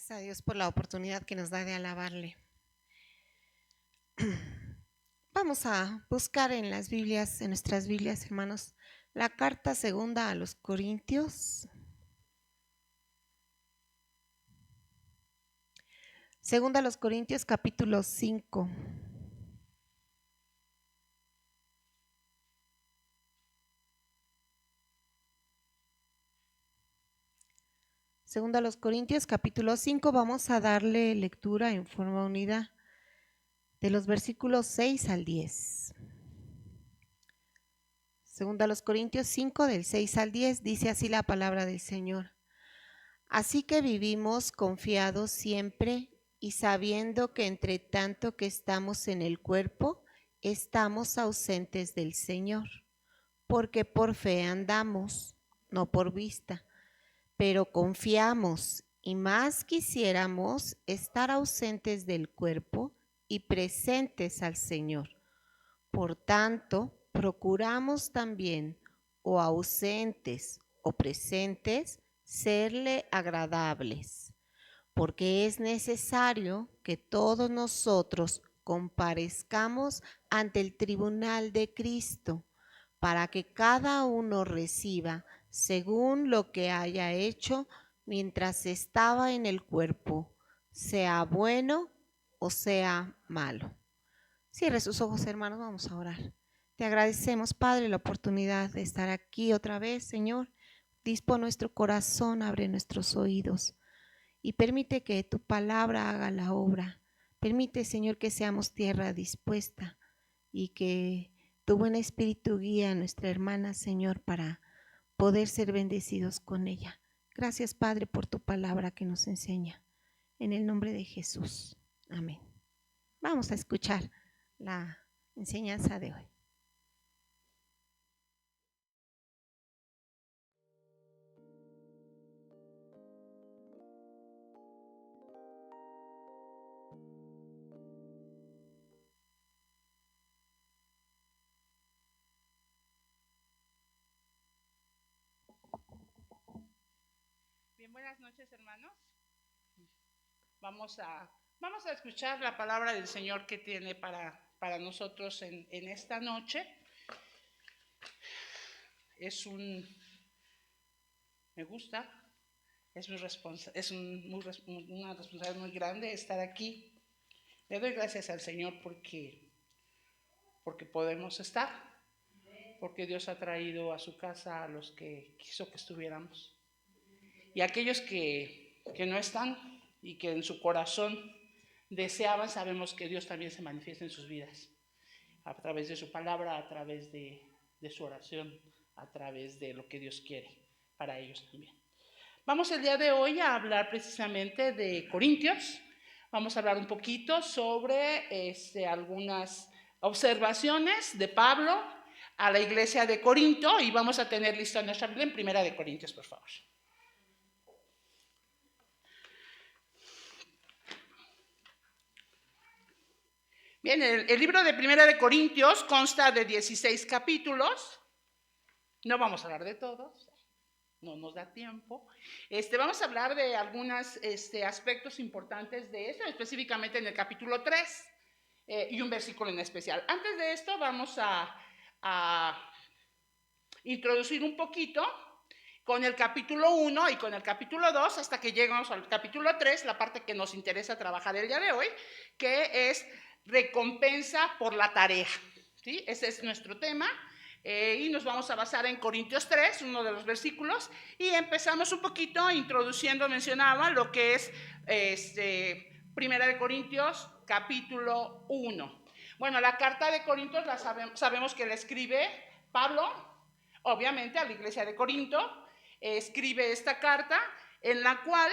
Gracias a Dios por la oportunidad que nos da de alabarle. Vamos a buscar en las Biblias, en nuestras Biblias, hermanos, la carta segunda a los Corintios. Segunda a los Corintios, capítulo 5. Segunda a los Corintios, capítulo 5, vamos a darle lectura en forma unida de los versículos 6 al 10. Segunda a los Corintios 5, del 6 al 10, dice así la palabra del Señor. Así que vivimos confiados siempre y sabiendo que entre tanto que estamos en el cuerpo, estamos ausentes del Señor, porque por fe andamos, no por vista, pero confiamos y más quisiéramos estar ausentes del cuerpo y presentes al Señor. Por tanto, procuramos también, o ausentes o presentes, serle agradables, porque es necesario que todos nosotros comparezcamos ante el tribunal de Cristo, para que cada uno reciba según lo que haya hecho mientras estaba en el cuerpo, sea bueno o sea malo. Cierre sus ojos, hermanos, vamos a orar. Te agradecemos, Padre, la oportunidad de estar aquí otra vez, Señor. Dispón nuestro corazón, abre nuestros oídos y permite que tu palabra haga la obra. Permite, Señor, que seamos tierra dispuesta y que tu buen espíritu guíe a nuestra hermana, Señor, para poder ser bendecidos con ella. Gracias, Padre, por tu palabra que nos enseña. En el nombre de Jesús. Amén. Vamos a escuchar la enseñanza de hoy. Bien, buenas noches, hermanos. Vamos a escuchar la palabra del Señor que tiene para nosotros en esta noche. Me gusta, una responsabilidad muy grande estar aquí. Le doy gracias al Señor porque podemos estar, porque Dios ha traído a su casa a los que quiso que estuviéramos. Y aquellos que no están y que en su corazón deseaban, sabemos que Dios también se manifiesta en sus vidas, a través de su palabra, a través de su oración, a través de lo que Dios quiere para ellos también. Vamos el día de hoy a hablar precisamente de Corintios. Vamos a hablar un poquito sobre algunas observaciones de Pablo a la iglesia de Corinto, y vamos a tener listo nuestra Biblia en Primera de Corintios, por favor. Bien, el libro de Primera de Corintios consta de 16 capítulos. No vamos a hablar de todos, no nos da tiempo. Vamos a hablar de algunos aspectos importantes de esto, específicamente en el capítulo 3 y un versículo en especial. Antes de esto vamos a introducir un poquito con el capítulo 1 y con el capítulo 2 hasta que llegamos al capítulo 3, la parte que nos interesa trabajar el día de hoy, que es recompensa por la tarea. ¿Sí? Ese es nuestro tema. Y nos vamos a basar en Corintios 3, uno de los versículos, y empezamos un poquito introduciendo, mencionaba, lo que es Primera de Corintios, capítulo 1. Bueno, la carta de Corintios sabemos que la escribe Pablo, obviamente, a la iglesia de Corinto. Escribe esta carta en la cual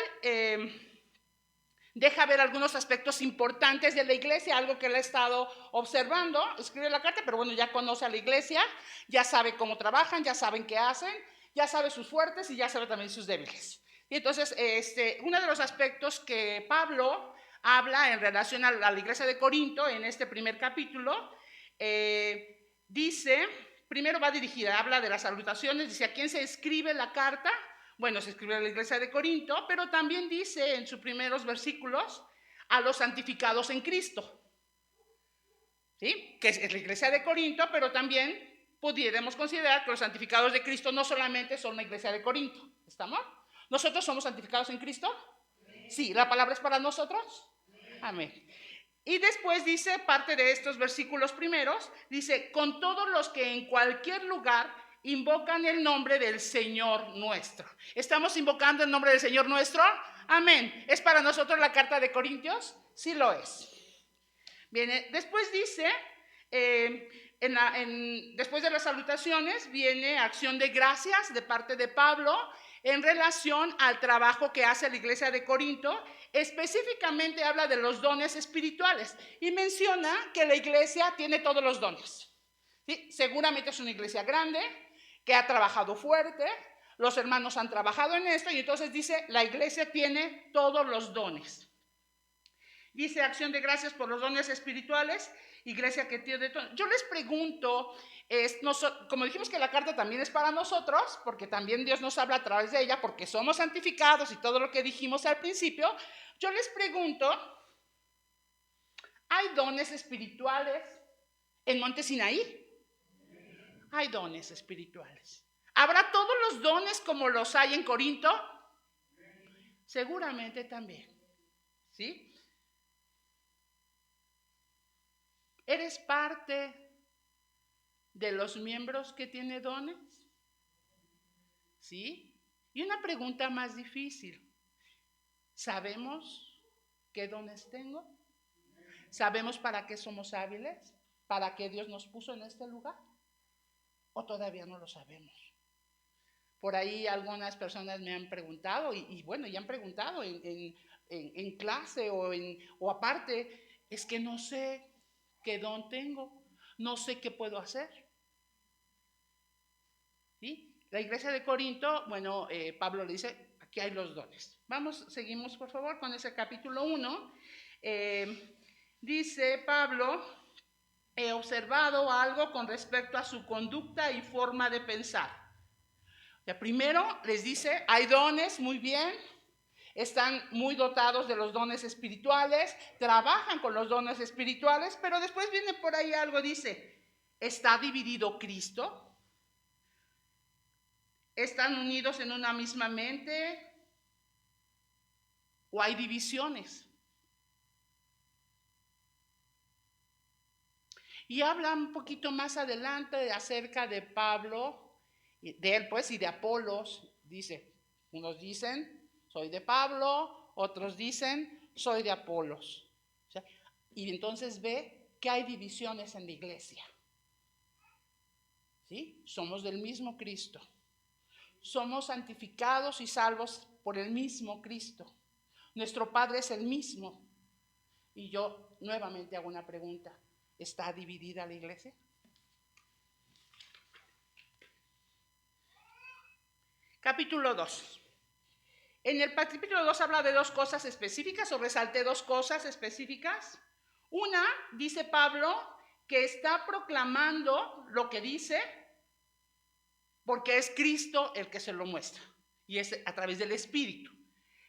deja ver algunos aspectos importantes de la iglesia, algo que él ha estado observando. Escribe la carta, pero bueno, ya conoce a la iglesia, ya sabe cómo trabajan, ya saben qué hacen, ya sabe sus fuertes y ya sabe también sus débiles. Y entonces, uno de los aspectos que Pablo habla en relación a la iglesia de Corinto en este primer capítulo, dice, primero va dirigida, habla de las salutaciones, dice, ¿a quién se escribe la carta? bueno, se escribió a la iglesia de Corinto, pero también dice en sus primeros versículos a los santificados en Cristo, ¿sí? Que es la iglesia de Corinto, pero también pudiéramos considerar que los santificados de Cristo no solamente son la iglesia de Corinto. ¿Estamos? ¿Nosotros somos santificados en Cristo? Sí, ¿la palabra es para nosotros? Amén. Y después dice, parte de estos versículos primeros, dice, con todos los que en cualquier lugar invocan el nombre del Señor nuestro. ¿Estamos invocando el nombre del Señor nuestro? Amén. ¿Es para nosotros la carta de Corintios? Sí lo es. Bien, después dice, después de las salutaciones, viene acción de gracias de parte de Pablo en relación al trabajo que hace la iglesia de Corinto. Específicamente habla de los dones espirituales y menciona que la iglesia tiene todos los dones. ¿Sí? Seguramente es una iglesia grande, que ha trabajado fuerte, los hermanos han trabajado en esto y entonces dice, la iglesia tiene todos los dones. Dice acción de gracias por los dones espirituales, iglesia que tiene todo. Yo les pregunto, como dijimos que la carta también es para nosotros, porque también Dios nos habla a través de ella, porque somos santificados y todo lo que dijimos al principio, yo les pregunto, ¿hay dones espirituales en Monte Sinaí? Hay dones espirituales. ¿Habrá todos los dones como los hay en Corinto? Seguramente también. ¿Sí? ¿Eres parte de los miembros que tiene dones? ¿Sí? Y una pregunta más difícil. ¿Sabemos qué dones tengo? ¿Sabemos para qué somos hábiles? ¿Para qué Dios nos puso en este lugar? ¿O todavía no lo sabemos? Por ahí algunas personas me han preguntado, y bueno, ya han preguntado en clase o aparte, es que no sé qué don tengo, no sé qué puedo hacer. ¿Sí? La iglesia de Corinto, bueno, Pablo le dice, aquí hay los dones. Seguimos por favor con ese capítulo 1. Dice Pablo, he observado algo con respecto a su conducta y forma de pensar. Ya primero les dice, hay dones, muy bien, están muy dotados de los dones espirituales, trabajan con los dones espirituales, pero después viene por ahí algo, dice, ¿está dividido Cristo? ¿Están unidos en una misma mente? ¿O hay divisiones? Y habla un poquito más adelante acerca de Pablo, de él pues, y de Apolos. Dice, unos dicen, soy de Pablo, otros dicen, soy de Apolos. O sea, y entonces ve que hay divisiones en la iglesia. ¿Sí? Somos del mismo Cristo. Somos santificados y salvos por el mismo Cristo. Nuestro Padre es el mismo. Y yo nuevamente hago una pregunta. ¿Está dividida la iglesia? Capítulo 2. En el capítulo 2 habla de dos cosas específicas, o resalté dos cosas específicas. Una, dice Pablo, que está proclamando lo que dice porque es Cristo el que se lo muestra, y es a través del Espíritu.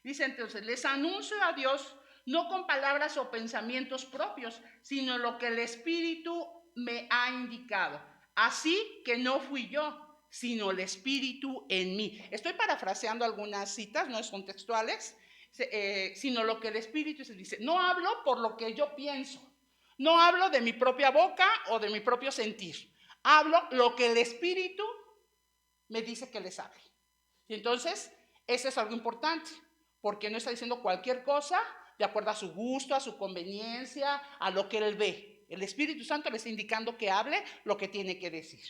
Dice entonces, les anuncio a Dios no con palabras o pensamientos propios, sino lo que el Espíritu me ha indicado. Así que no fui yo, sino el Espíritu en mí. Estoy parafraseando algunas citas, no son textuales, sino lo que el Espíritu se dice. No hablo por lo que yo pienso, no hablo de mi propia boca o de mi propio sentir. Hablo lo que el Espíritu me dice que les hable. Y entonces, eso es algo importante, porque no está diciendo cualquier cosa de acuerdo a su gusto, a su conveniencia, a lo que él ve. El Espíritu Santo le está indicando que hable lo que tiene que decir.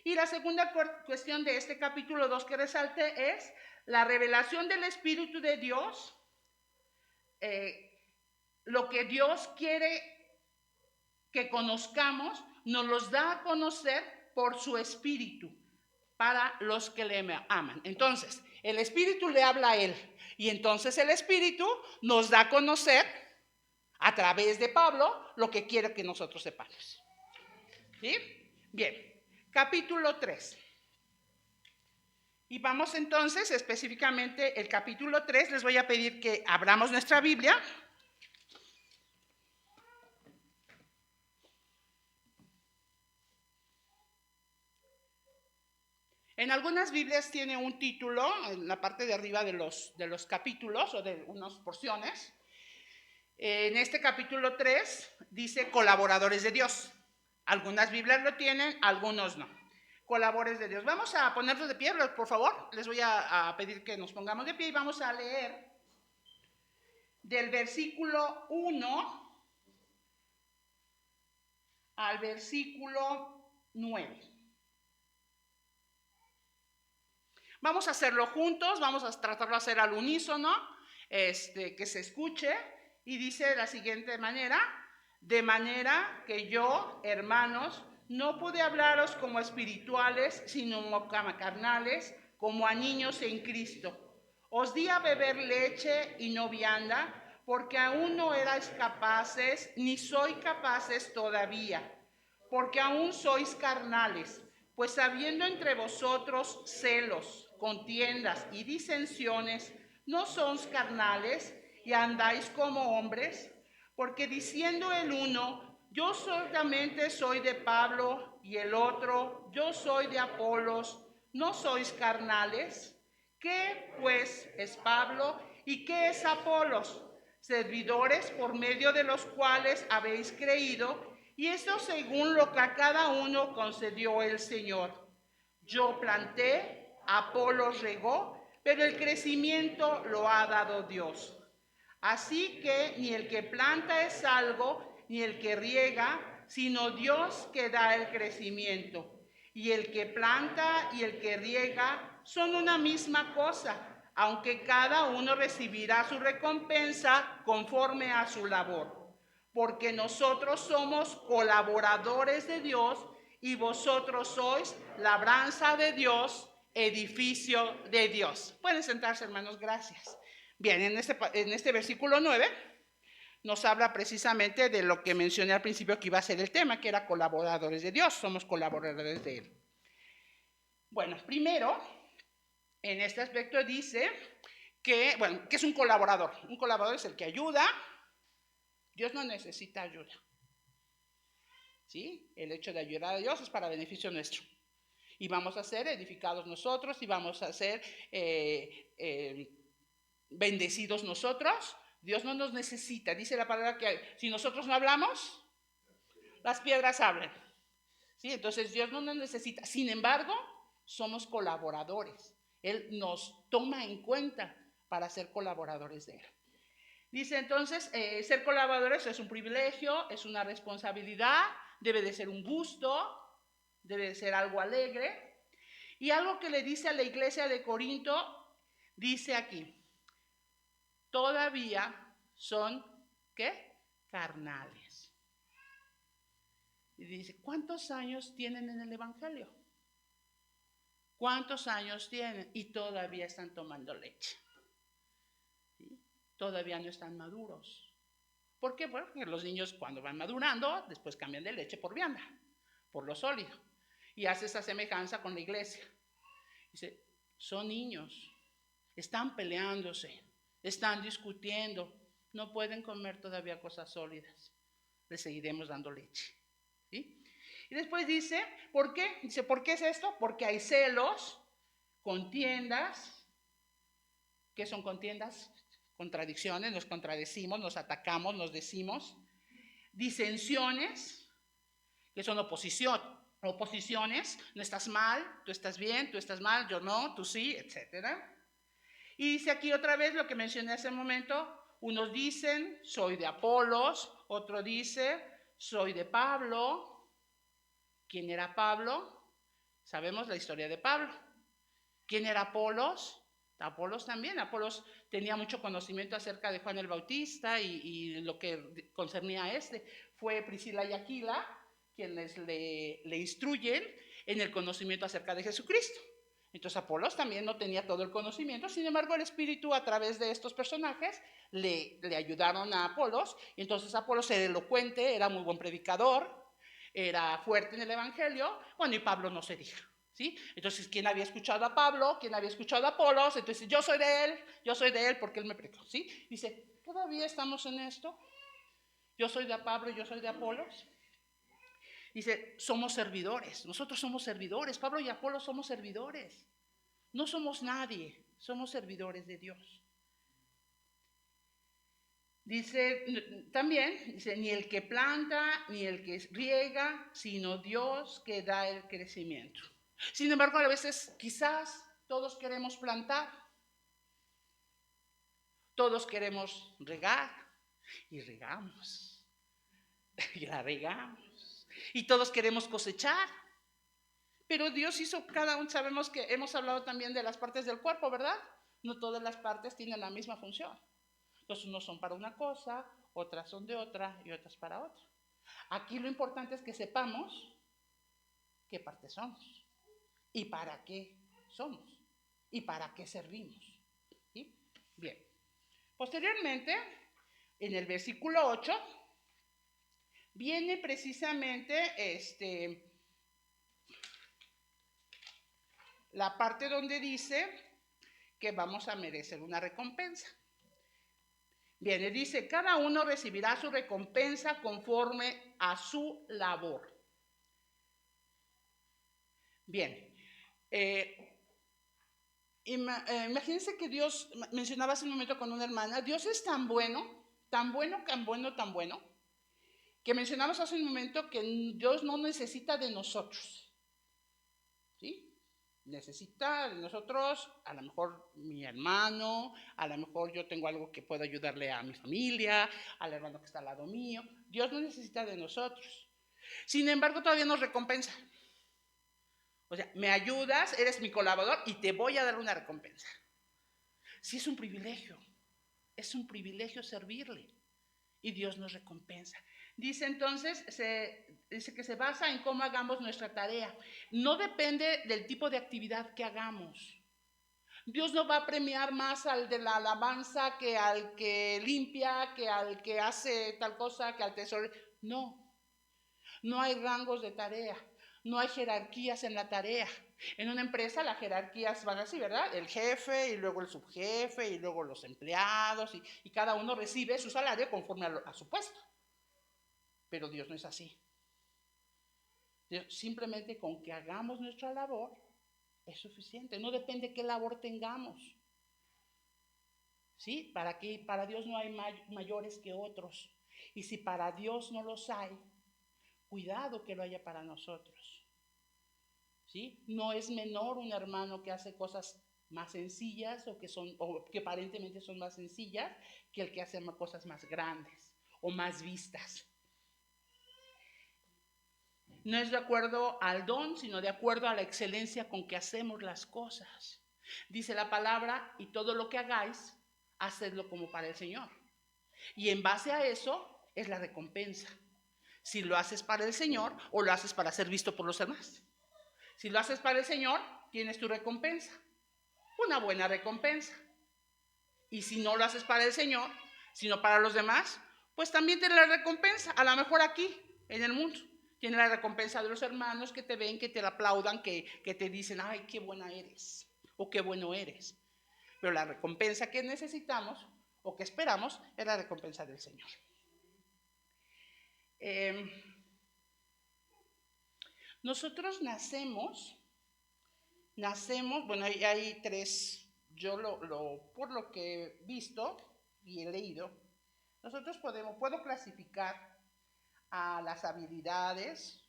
Y la segunda cuestión de este capítulo 2 que resalte es la revelación del Espíritu de Dios, lo que Dios quiere que conozcamos, nos los da a conocer por su Espíritu, para los que le aman. Entonces, el Espíritu le habla a él, y entonces el Espíritu nos da a conocer a través de Pablo lo que quiere que nosotros sepamos. ¿Sí? Bien, capítulo 3. Y vamos entonces específicamente el capítulo 3. Les voy a pedir que abramos nuestra Biblia. En algunas Biblias tiene un título en la parte de arriba de los capítulos o de unas porciones. En este capítulo 3 dice colaboradores de Dios. Algunas Biblias lo tienen, algunos no. Colaboradores de Dios. Vamos a ponernos de pie, por favor. Les voy a pedir que nos pongamos de pie y vamos a leer del versículo 1 al versículo 9. Vamos a hacerlo juntos, vamos a tratarlo de hacer al unísono, que se escuche, y dice de la siguiente manera: de manera que yo, hermanos, no pude hablaros como espirituales, sino como carnales, como a niños en Cristo. Os di a beber leche y no vianda, porque aún no erais capaces, ni sois capaces todavía, porque aún sois carnales. Pues habiendo entre vosotros celos, contiendas y disensiones, ¿no sois carnales y andáis como hombres? Porque diciendo el uno, yo solamente soy de Pablo, y el otro, yo soy de Apolos, ¿no sois carnales? ¿Qué pues es Pablo y qué es Apolos? Servidores por medio de los cuales habéis creído, y esto según lo que a cada uno concedió el Señor. Yo planté, Apolos regó, pero el crecimiento lo ha dado Dios. Así que ni el que planta es algo, ni el que riega, sino Dios que da el crecimiento. Y el que planta y el que riega son una misma cosa, aunque cada uno recibirá su recompensa conforme a su labor. Porque nosotros somos colaboradores de Dios y vosotros sois labranza de Dios, edificio de Dios. Pueden sentarse, hermanos, gracias. Bien, en este versículo 9 nos habla precisamente de lo que mencioné al principio que iba a ser el tema, que era colaboradores de Dios, somos colaboradores de Él. Bueno, primero, en este aspecto dice que es un colaborador. Un colaborador es el que ayuda. Dios no necesita ayuda. ¿Sí? El hecho de ayudar a Dios es para beneficio nuestro. Y vamos a ser edificados nosotros y vamos a ser bendecidos nosotros. Dios no nos necesita. Dice la palabra que si nosotros no hablamos, las piedras hablan. ¿Sí? Entonces Dios no nos necesita. Sin embargo, somos colaboradores. Él nos toma en cuenta para ser colaboradores de Él. Dice entonces, ser colaboradores es un privilegio, es una responsabilidad, debe de ser un gusto, debe de ser algo alegre. Y algo que le dice a la iglesia de Corinto, dice aquí, todavía son, ¿qué? Carnales. Y dice, ¿cuántos años tienen en el Evangelio? ¿Cuántos años tienen? Y todavía están tomando leche. ¿Sí? Todavía no están maduros. ¿Por qué? Bueno, porque los niños cuando van madurando, después cambian de leche por vianda, por lo sólido. Y hace esa semejanza con la iglesia. Dice, son niños, están peleándose, están discutiendo, no pueden comer todavía cosas sólidas. Les seguiremos dando leche. ¿Sí? Y después dice, ¿por qué? Dice, ¿por qué es esto? Porque hay celos, contiendas. ¿Qué son contiendas? Contradicciones, nos contradecimos, nos atacamos, nos decimos. Disensiones, que son oposiciones, no estás mal, tú estás bien, tú estás mal, yo no, tú sí, etc. Y dice aquí otra vez lo que mencioné hace un momento, unos dicen, soy de Apolos, otro dice, soy de Pablo. ¿Quién era Pablo? Sabemos la historia de Pablo. ¿Quién era Apolos? Apolos también. Apolos tenía mucho conocimiento acerca de Juan el Bautista y lo que concernía a Fue Priscila y Aquila quienes le instruyen en el conocimiento acerca de Jesucristo. Entonces Apolos también no tenía todo el conocimiento, sin embargo el Espíritu a través de estos personajes le ayudaron a Apolos, y entonces Apolos era elocuente, era muy buen predicador, era fuerte en el Evangelio, bueno, y Pablo no se diga, ¿Sí? Entonces, ¿quién había escuchado a Pablo? ¿Quién había escuchado a Apolos? Entonces, yo soy de él porque él me predicó, ¿sí? Dice, ¿todavía estamos en esto? Yo soy de Pablo y yo soy de Apolos. Dice, somos servidores, nosotros somos servidores, Pablo y Apolos somos servidores. No somos nadie, somos servidores de Dios. Dice también, dice, ni el que planta, ni el que riega, sino Dios que da el crecimiento. Sin embargo, a veces quizás todos queremos plantar, todos queremos regar y regamos, y la regamos, y todos queremos cosechar. Pero Dios hizo cada uno, sabemos que hemos hablado también de las partes del cuerpo, ¿verdad? No todas las partes tienen la misma función. Entonces, unos son para una cosa, otras son de otra y otras para otra. Aquí lo importante es que sepamos qué parte somos y para qué somos y para qué servimos. ¿Sí? Bien. Posteriormente, en el versículo 8, viene precisamente la parte donde dice que vamos a merecer una recompensa. Viene, dice, cada uno recibirá su recompensa conforme a su labor. Bien, imagínense que Dios, mencionaba hace un momento con una hermana, Dios es tan bueno, tan bueno, tan bueno, tan bueno, que mencionamos hace un momento que Dios no necesita de nosotros, ¿sí? Necesita de nosotros, a lo mejor mi hermano, a lo mejor yo tengo algo que puedo ayudarle a mi familia, al hermano que está al lado mío. Dios no necesita de nosotros. Sin embargo, todavía nos recompensa. O sea, me ayudas, eres mi colaborador y te voy a dar una recompensa. Sí, es un privilegio servirle y Dios nos recompensa. Dice entonces, dice que se basa en cómo hagamos nuestra tarea. No depende del tipo de actividad que hagamos. Dios no va a premiar más al de la alabanza que al que limpia, que al que hace tal cosa, que al tesorero. No, no hay rangos de tarea, no hay jerarquías en la tarea. En una empresa las jerarquías van así, ¿verdad? El jefe y luego el subjefe y luego los empleados y cada uno recibe su salario conforme a su puesto. Pero Dios no es así. Dios, simplemente con que hagamos nuestra labor es suficiente. No depende qué labor tengamos. ¿Sí? Para Dios no hay mayores que otros. Y si para Dios no los hay, cuidado que lo haya para nosotros. ¿Sí? No es menor un hermano que hace cosas más sencillas o que aparentemente son más sencillas que el que hace cosas más grandes o más vistas. No es de acuerdo al don, sino de acuerdo a la excelencia con que hacemos las cosas. Dice la palabra, y todo lo que hagáis, hacedlo como para el Señor. Y en base a eso es la recompensa. Si lo haces para el Señor o lo haces para ser visto por los demás. Si lo haces para el Señor, tienes tu recompensa. Una buena recompensa. Y si no lo haces para el Señor, sino para los demás, pues también tienes la recompensa. A lo mejor aquí, en el mundo. Tienes la recompensa de los hermanos que te ven, que te aplaudan, que te dicen, ay, qué buena eres, o qué bueno eres. Pero la recompensa que necesitamos, o que esperamos, es la recompensa del Señor. Nosotros nacemos, bueno, hay tres, yo por lo que he visto y he leído, nosotros puedo clasificar a las habilidades,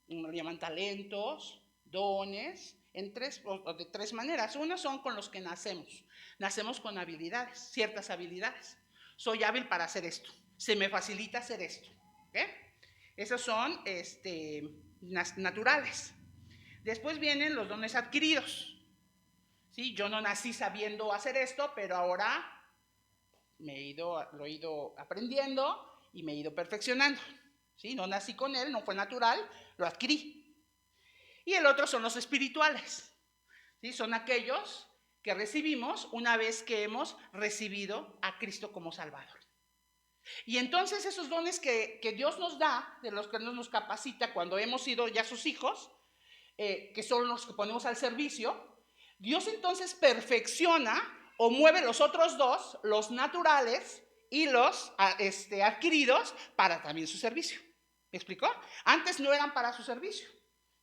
lo llaman talentos, dones, de tres maneras. Una son con los que nacemos con habilidades, ciertas habilidades. Soy hábil para hacer esto, se me facilita hacer esto, ¿okay? Esos son naturales. Después vienen los dones adquiridos. ¿Sí? Yo no nací sabiendo hacer esto, pero ahora lo he ido aprendiendo y me he ido perfeccionando. ¿Sí? No nací con él, no fue natural, lo adquirí. Y el otro son los espirituales. ¿Sí? Son aquellos que recibimos una vez que hemos recibido a Cristo como Salvador. Y entonces esos dones que Dios nos da, de los que nos capacita cuando hemos sido ya sus hijos, que son los que ponemos al servicio, Dios entonces perfecciona o mueve los otros dos, los naturales y los adquiridos, para también su servicio. ¿Me explicó? Antes no eran para su servicio.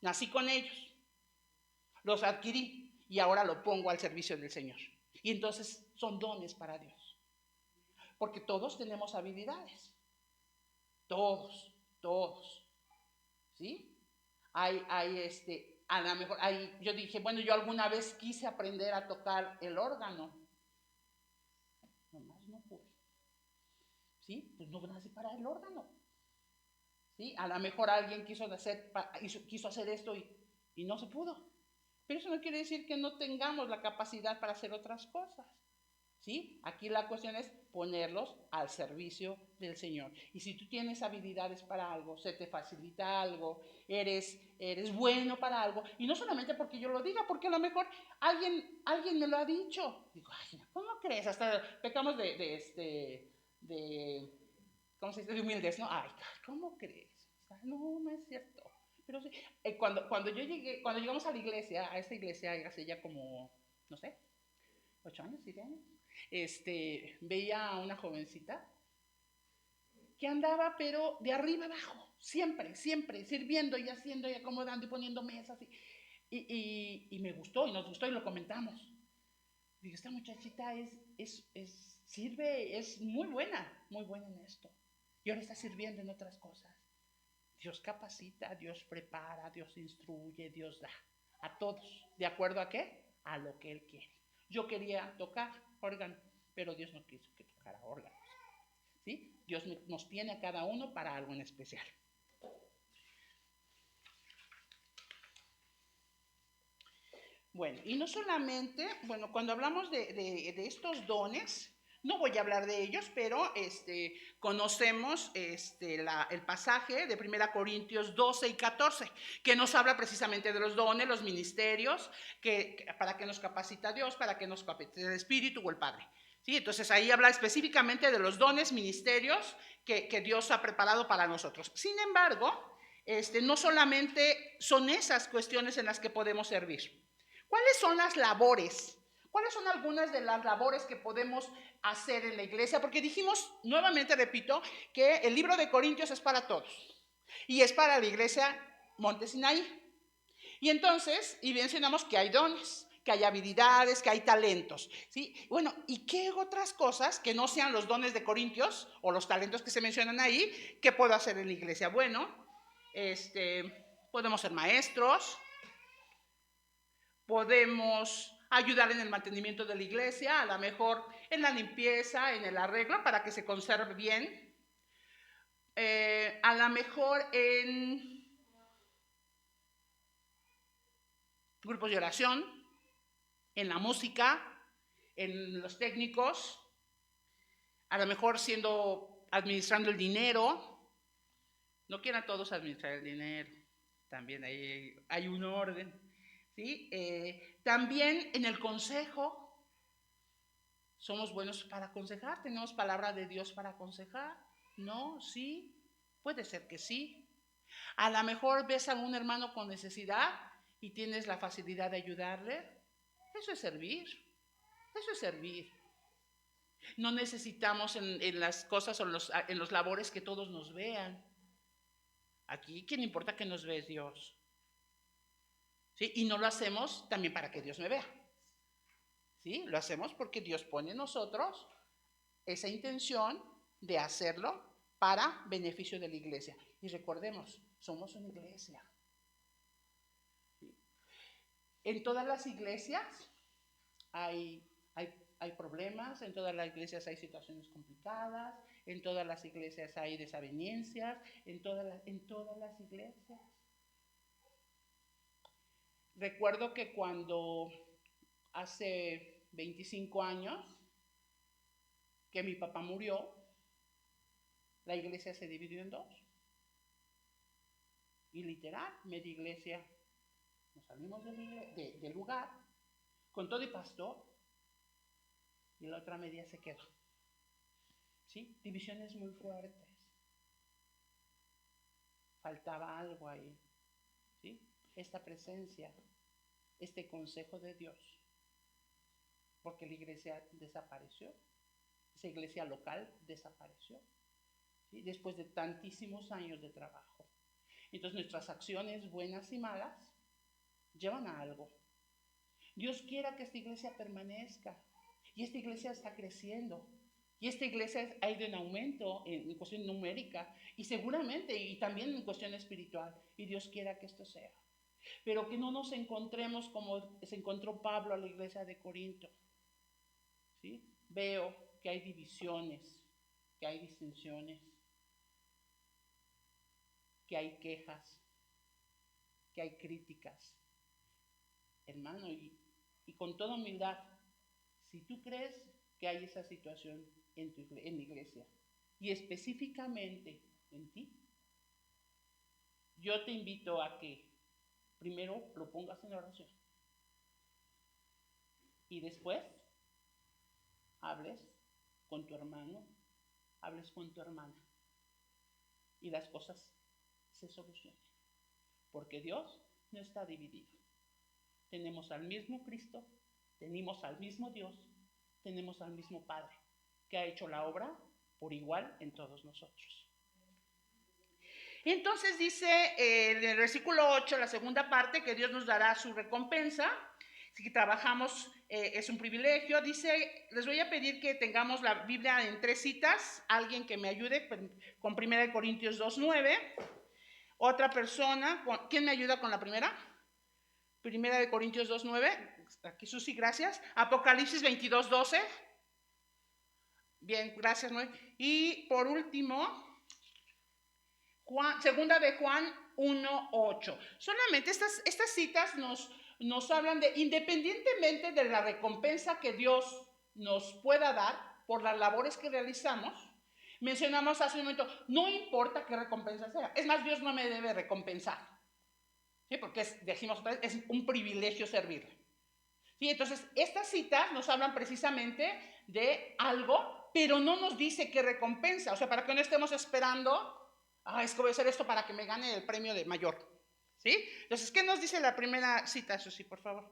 Nací con ellos, los adquirí y ahora lo pongo al servicio del Señor. Y entonces son dones para Dios. Porque todos tenemos habilidades. Todos. ¿Sí? A lo mejor, yo dije, bueno, yo alguna vez quise aprender a tocar el órgano. Nomás no pude. ¿Sí? Pues no nací para el órgano. ¿Sí? A lo mejor alguien quiso hacer esto y no se pudo. Pero eso no quiere decir que no tengamos la capacidad para hacer otras cosas. ¿Sí? Aquí la cuestión es ponerlos al servicio del Señor. Y si tú tienes habilidades para algo, se te facilita algo, eres bueno para algo, y no solamente porque yo lo diga, porque a lo mejor alguien me lo ha dicho. Digo, ay, ¿cómo crees? Hasta pecamos ¿cómo se dice? De humildes, ¿no? Ay, ¿cómo crees? No es cierto. Pero sí, cuando llegamos a la iglesia, a esta iglesia, hace ya como, no sé, 8 años, 7 años, veía a una jovencita que andaba pero de arriba abajo, siempre, sirviendo y haciendo y acomodando y poniendo mesas y me gustó y nos gustó y lo comentamos. Digo, esta muchachita sirve, es muy buena en esto. Y ahora está sirviendo en otras cosas. Dios capacita, Dios prepara, Dios instruye, Dios da a todos. ¿De acuerdo a qué? A lo que Él quiere. Yo quería tocar órgano, pero Dios no quiso que tocara órganos. ¿Sí? Dios nos tiene a cada uno para algo en especial. Bueno, y no solamente, bueno, cuando hablamos de estos dones, no voy a hablar de ellos, pero conocemos el pasaje de 1 Corintios 12 y 14, que nos habla precisamente de los dones, los ministerios, para que nos capacita Dios, para que nos capacite el Espíritu o el Padre. ¿Sí? Entonces ahí habla específicamente de los dones, ministerios que Dios ha preparado para nosotros. Sin embargo, no solamente son esas cuestiones en las que podemos servir. ¿Cuáles son las labores? ¿Cuáles son algunas de las labores que podemos hacer en la iglesia? Porque dijimos, nuevamente repito, que el libro de Corintios es para todos. Y es para la iglesia Monte Sinaí. Y entonces, y mencionamos que hay dones, que hay habilidades, que hay talentos. ¿Sí? Bueno, ¿y qué otras cosas que no sean los dones de Corintios o los talentos que se mencionan ahí, que puedo hacer en la iglesia? Bueno, podemos ser maestros, podemos ayudar en el mantenimiento de la iglesia, a lo mejor en la limpieza, en el arreglo para que se conserve bien, a lo mejor en grupos de oración, en la música, en los técnicos, a lo mejor administrando el dinero. No quieran todos administrar el dinero, también hay un orden. ¿Sí? También en el consejo, somos buenos para aconsejar, tenemos palabra de Dios para aconsejar. No, sí, puede ser que sí. A lo mejor ves a un hermano con necesidad y tienes la facilidad de ayudarle. Eso es servir, eso es servir. No necesitamos en las cosas o en los labores que todos nos vean. Aquí, ¿quién importa que nos ve? Dios. ¿Sí? Y no lo hacemos también para que Dios me vea. ¿Sí? Lo hacemos porque Dios pone en nosotros esa intención de hacerlo para beneficio de la iglesia. Y recordemos, somos una iglesia. ¿Sí? En todas las iglesias hay problemas, en todas las iglesias hay situaciones complicadas, en todas las iglesias hay desavenencias, en todas las iglesias. Recuerdo que cuando hace 25 años que mi papá murió, la iglesia se dividió en dos. Y literal, media iglesia, nos salimos del lugar con todo y pastor, y la otra media se quedó. ¿sí? Divisiones muy fuertes. Faltaba algo ahí, ¿sí? Esta presencia, este consejo de Dios, porque la iglesia desapareció, esa iglesia local desapareció, ¿sí? Después de tantísimos años de trabajo. Entonces nuestras acciones, buenas y malas, llevan a algo. Dios quiera que esta iglesia permanezca, y esta iglesia está creciendo, y esta iglesia ha ido en aumento en cuestión numérica, y seguramente, y también en cuestión espiritual, y Dios quiera que esto sea. Pero que no nos encontremos como se encontró Pablo a la iglesia de Corinto, ¿sí? Veo que hay divisiones, que hay disensiones, que hay quejas, que hay críticas. Hermano, y con toda humildad, si tú crees que hay esa situación en la iglesia, y específicamente en ti, yo te invito a que primero lo pongas en oración y después hables con tu hermano, hables con tu hermana y las cosas se solucionen. Porque Dios no está dividido. Tenemos al mismo Cristo, tenemos al mismo Dios, tenemos al mismo Padre, que ha hecho la obra por igual en todos nosotros. Entonces dice en el versículo 8, la segunda parte, que Dios nos dará su recompensa. Si trabajamos es un privilegio. Dice, les voy a pedir que tengamos la Biblia en 3 citas. Alguien que me ayude con 1 Corintios 2:9. Otra persona, ¿quién me ayuda con la primera? 1 Corintios 2:9. Aquí Susi, gracias. Apocalipsis 22:12. Bien, gracias, Noé. Y por último, segunda de Juan 1:8. Solamente estas citas nos hablan de, independientemente de la recompensa que Dios nos pueda dar por las labores que realizamos, mencionamos hace un momento, no importa qué recompensa sea. Es más, Dios no me debe recompensar, ¿sí? Porque decimos otra vez, es un privilegio servirle. ¿Sí? Entonces, estas citas nos hablan precisamente de algo, pero no nos dice qué recompensa. O sea, para que no estemos esperando, es que voy a hacer esto para que me gane el premio de mayor. ¿Sí? Entonces, ¿qué nos dice la primera cita, Susi, por favor?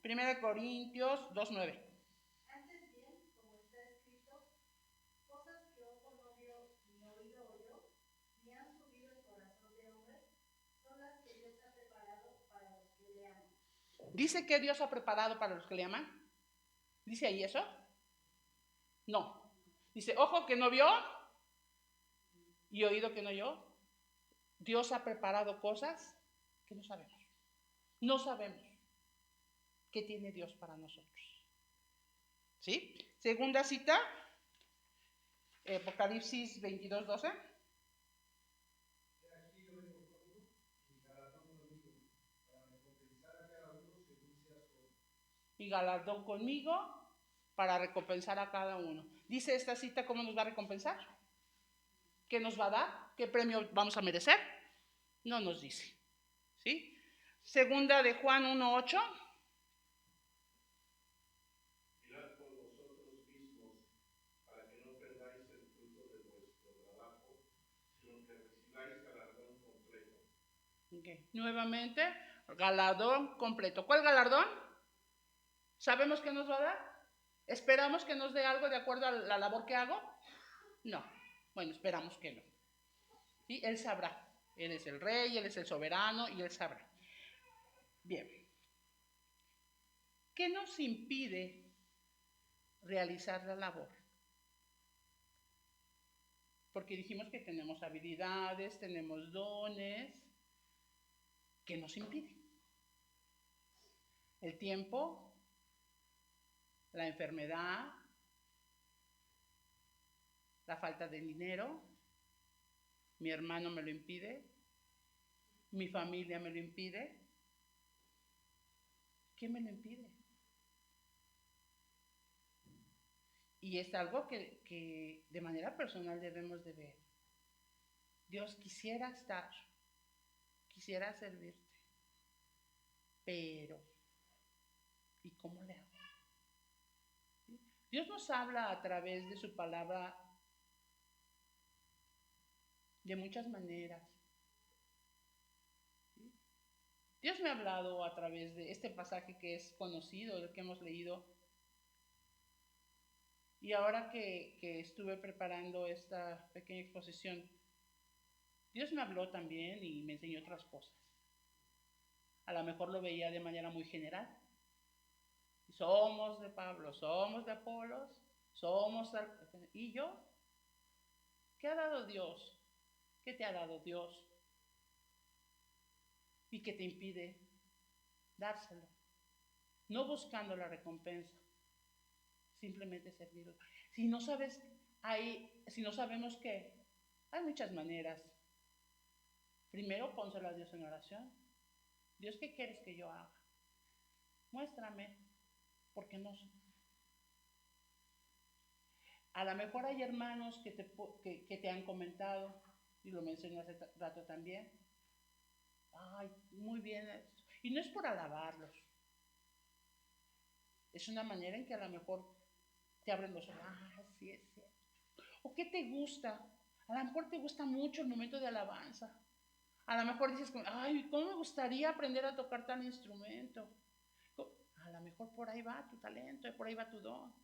1 Corintios 2:9. Antes bien, como está escrito, cosas que ojo no vio ni oído oyó, ni han subido el corazón de hombre, son las que Dios ha preparado para los que le aman. ¿Dice que Dios ha preparado para los que le aman? ¿Dice ahí eso? No. Dice, ojo que no vio y oído que no oyó. Dios ha preparado cosas que no sabemos. No sabemos qué tiene Dios para nosotros. ¿Sí? Segunda cita, Apocalipsis 22:12. Y galardón conmigo para recompensar a cada uno. Dice esta cita, ¿cómo nos va a recompensar? ¿Qué nos va a dar? ¿Qué premio vamos a merecer? No nos dice. ¿Sí? Segunda de Juan 1:8. Mirad por vosotros mismos, para que no perdáis el fruto de vuestro trabajo, sino que recibáis galardón completo. Okay. Nuevamente, galardón completo. ¿Cuál galardón? ¿Sabemos qué nos va a dar? ¿Esperamos que nos dé algo de acuerdo a la labor que hago? No. Bueno, esperamos que no. ¿Sí? Él sabrá. Él es el rey, Él es el soberano y Él sabrá. Bien. ¿Qué nos impide realizar la labor? Porque dijimos que tenemos habilidades, tenemos dones. ¿Qué nos impide? El tiempo, la enfermedad, la falta de dinero, mi hermano me lo impide, mi familia me lo impide. ¿Qué me lo impide? Y es algo que de manera personal debemos de ver. Dios, quisiera estar, quisiera servirte, pero ¿y cómo le hago? ¿Sí? Dios nos habla a través de su palabra de muchas maneras. Dios me ha hablado a través de este pasaje que es conocido, el que hemos leído. Y ahora que estuve preparando esta pequeña exposición, Dios me habló también y me enseñó otras cosas. A lo mejor lo veía de manera muy general. Somos de Pablo, somos de Apolos, somos... ¿Y yo? ¿Qué ha dado Dios? ¿Qué te ha dado Dios? ¿Y qué te impide dárselo? No buscando la recompensa, simplemente servirlo. Si no sabes, si no sabemos qué, hay muchas maneras. Primero, pónselo a Dios en oración. Dios, ¿qué quieres que yo haga? Muéstrame, porque no sé. A lo mejor hay hermanos que te han comentado, y lo mencioné hace rato también. Ay, muy bien. Y no es por alabarlos. Es una manera en que a lo mejor te abren los ojos. Ah, sí, es cierto. ¿O qué te gusta? A lo mejor te gusta mucho el momento de alabanza. A lo mejor dices, ay, ¿cómo me gustaría aprender a tocar tal instrumento? A lo mejor por ahí va tu talento, por ahí va tu don.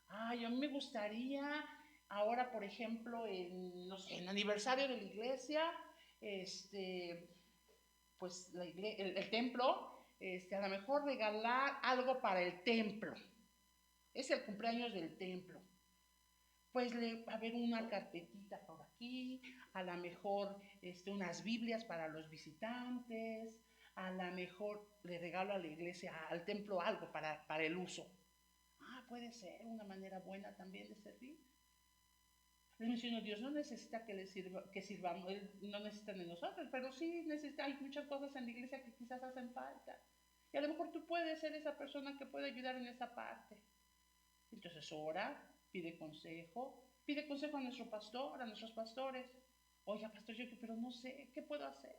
Ay, a mí me gustaría ahora, por ejemplo, no sé, en aniversario de la iglesia, pues el templo, a lo mejor regalar algo para el templo. Es el cumpleaños del templo. Pues va a haber una carpetita por aquí, a lo mejor unas Biblias para los visitantes, a lo mejor le regalo a la iglesia, al templo algo para el uso. Ah, puede ser una manera buena también de servir. Les menciono, Dios no necesita que sirvamos, Él no necesita de nosotros, pero sí hay muchas cosas en la iglesia que quizás hacen falta. Y a lo mejor tú puedes ser esa persona que puede ayudar en esa parte. Entonces ora, pide consejo a nuestro pastor, a nuestros pastores. Oiga, pastor, pero no sé, ¿qué puedo hacer?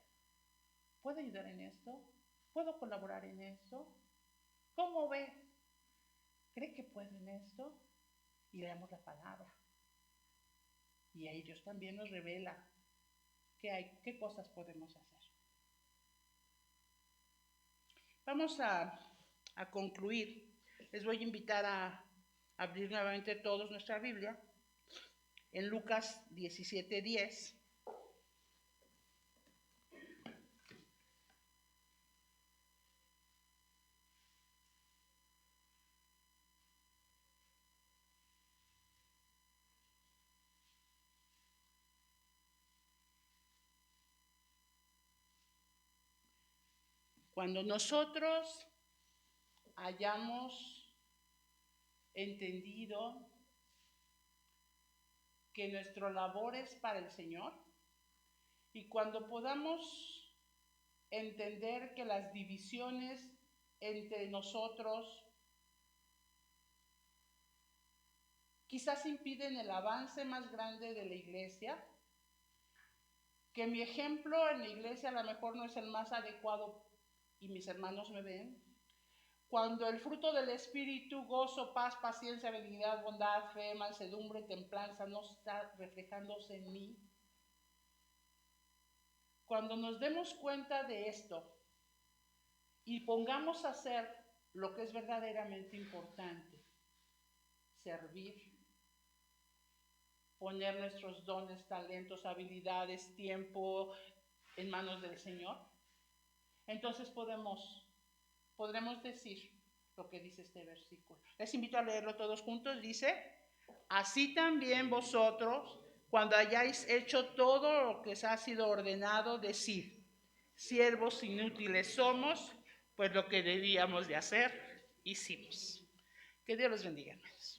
¿Puedo ayudar en esto? ¿Puedo colaborar en esto? ¿Cómo ve? ¿Cree que puedo en esto? Y leamos la palabra. Y ahí Dios también nos revela qué cosas podemos hacer. Vamos a concluir. Les voy a invitar a abrir nuevamente todos nuestra Biblia en Lucas 17:10. Cuando nosotros hayamos entendido que nuestra labor es para el Señor y cuando podamos entender que las divisiones entre nosotros quizás impiden el avance más grande de la iglesia, que mi ejemplo en la iglesia a lo mejor no es el más adecuado y mis hermanos me ven. Cuando el fruto del Espíritu, gozo, paz, paciencia, benignidad, bondad, fe, mansedumbre, templanza, no está reflejándose en mí. Cuando nos demos cuenta de esto y pongamos a hacer lo que es verdaderamente importante, servir, poner nuestros dones, talentos, habilidades, tiempo en manos del Señor, entonces podremos decir lo que dice este versículo. Les invito a leerlo todos juntos. Dice, así también vosotros, cuando hayáis hecho todo lo que os ha sido ordenado, decid, siervos inútiles somos, pues lo que debíamos de hacer, hicimos. Que Dios los bendiga, hermanos.